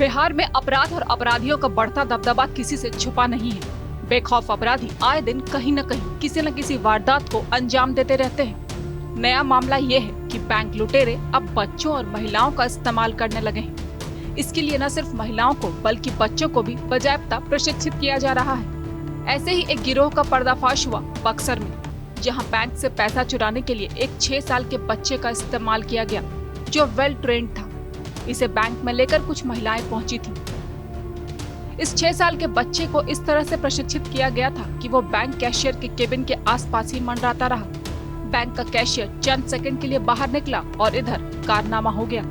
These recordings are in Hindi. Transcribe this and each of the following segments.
बिहार में अपराध और अपराधियों का बढ़ता दबदबा किसी से छुपा नहीं है। बेखौफ अपराधी आए दिन कहीं न कहीं किसी न किसी वारदात को अंजाम देते रहते हैं। नया मामला ये है कि बैंक लुटेरे अब बच्चों और महिलाओं का इस्तेमाल करने लगे हैं। इसके लिए न सिर्फ महिलाओं को बल्कि बच्चों को भी बाकायदा प्रशिक्षित किया जा रहा है। ऐसे ही एक गिरोह का पर्दाफाश हुआ बक्सर में, जहां बैंक से पैसा चुराने के लिए एक 6 साल के बच्चे का इस्तेमाल किया गया, जो वेल ट्रेंड था। इसे बैंक में लेकर कुछ महिलाएं पहुंची थीं। इस 6 साल के बच्चे को इस तरह से प्रशिक्षित किया गया था कि वो बैंक कैशियर के केबिन के आसपास ही मंडराता रहा। बैंक का कैशियर चंद सेकंड के लिए बाहर निकला और इधर कारनामा हो गया।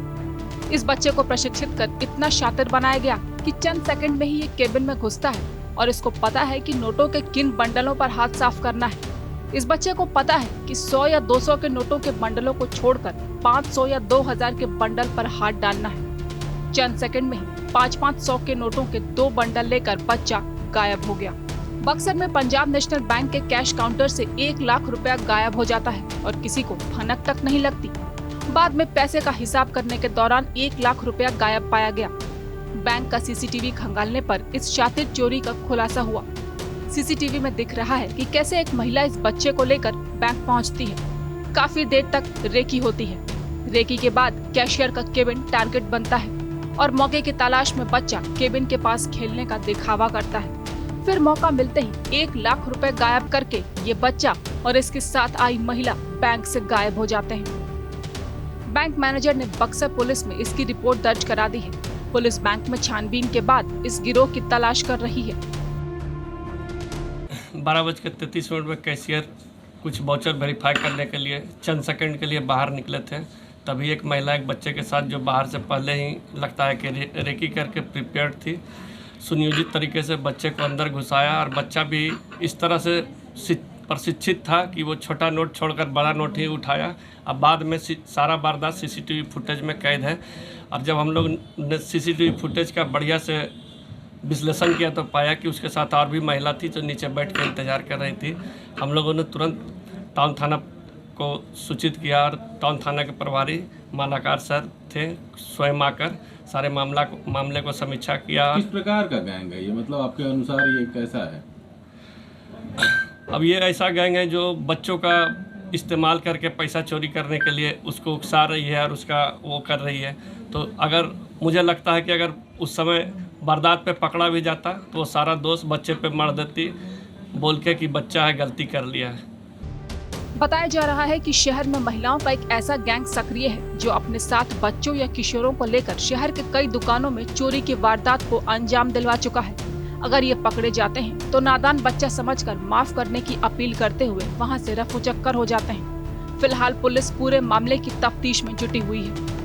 इस बच्चे को प्रशिक्षित कर इतना शातिर बनाया गया कि चंद सेकंड में ही ये केबिन में घुसता है और इसको पता है कि नोटों के किन बंडलों पर हाथ साफ करना है। इस बच्चे को पता है कि 100 या 200 के नोटों के बंडलों को छोड़कर 500 या 2000 के बंडल पर हाथ डालना है। चंद सेकंड में ही 500 के नोटों के 2 बंडल लेकर बच्चा गायब हो गया। बक्सर में पंजाब नेशनल बैंक के कैश काउंटर से 1 लाख रुपया गायब हो जाता है और किसी को भनक तक नहीं लगती। बाद में पैसे का हिसाब करने के दौरान 1 लाख रुपया गायब पाया गया। बैंक का सीसीटीवी खंगालने पर इस शातिर चोरी का खुलासा हुआ। सीसीटीवी में दिख रहा है कि कैसे एक महिला इस बच्चे को लेकर बैंक पहुंचती है। काफी देर तक रेकी होती है। रेकी के बाद कैशियर का केबिन टारगेट बनता है और मौके की तलाश में बच्चा केबिन के पास खेलने का दिखावा करता है। फिर मौका मिलते ही 1 लाख रुपए गायब करके ये बच्चा और इसके साथ आई महिला बैंक से गायब हो जाते हैं। बैंक मैनेजर ने बक्सर पुलिस में इसकी रिपोर्ट दर्ज करा दी है। पुलिस बैंक में छानबीन के बाद इस गिरोह की तलाश कर रही है। 12:33 में कैशियर कुछ वाउचर वेरीफाई करने के लिए चंद सेकंड के लिए बाहर निकले थे। तभी एक महिला एक बच्चे के साथ, जो बाहर से पहले ही लगता है कि रेकी करके प्रिपेयर्ड थी, सुनियोजित तरीके से बच्चे को अंदर घुसाया और बच्चा भी इस तरह से प्रशिक्षित था कि वो छोटा नोट छोड़कर बड़ा नोट ही उठाया। अब बाद में सारा वारदात सीसीटीवी फुटेज में कैद है और जब हम लोग ने सीसीटीवी फुटेज का बढ़िया से विश्लेषण किया तो पाया कि उसके साथ और भी महिला थी जो नीचे बैठ कर इंतजार कर रही थी। हम लोगों ने तुरंत टाउन थाना को सूचित किया और टाउन थाना के प्रभारी मालाकार सर थे, स्वयं आकर सारे मामले को समीक्षा किया। किस प्रकार का गैंग है ये, मतलब आपके अनुसार ये कैसा है? अब ये ऐसा गैंग है जो बच्चों का इस्तेमाल करके पैसा चोरी करने के लिए उसको उकसा रही है और उसका वो कर रही है। तो अगर मुझे लगता है कि अगर उस समय वारदात पे पकड़ा भी जाता तो वो सारा दोष बच्चे पे मर देती, बोल के कि बच्चा है, गलती कर लिया है। बताया जा रहा है कि शहर में महिलाओं का एक ऐसा गैंग सक्रिय है जो अपने साथ बच्चों या किशोरों को लेकर शहर के कई दुकानों में चोरी की वारदात को अंजाम दिलवा चुका है। अगर ये पकड़े जाते हैं तो नादान बच्चा समझकर माफ करने की अपील करते हुए वहां से रफू चक्कर हो जाते हैं। फिलहाल पुलिस पूरे मामले की तफ्तीश में जुटी हुई है।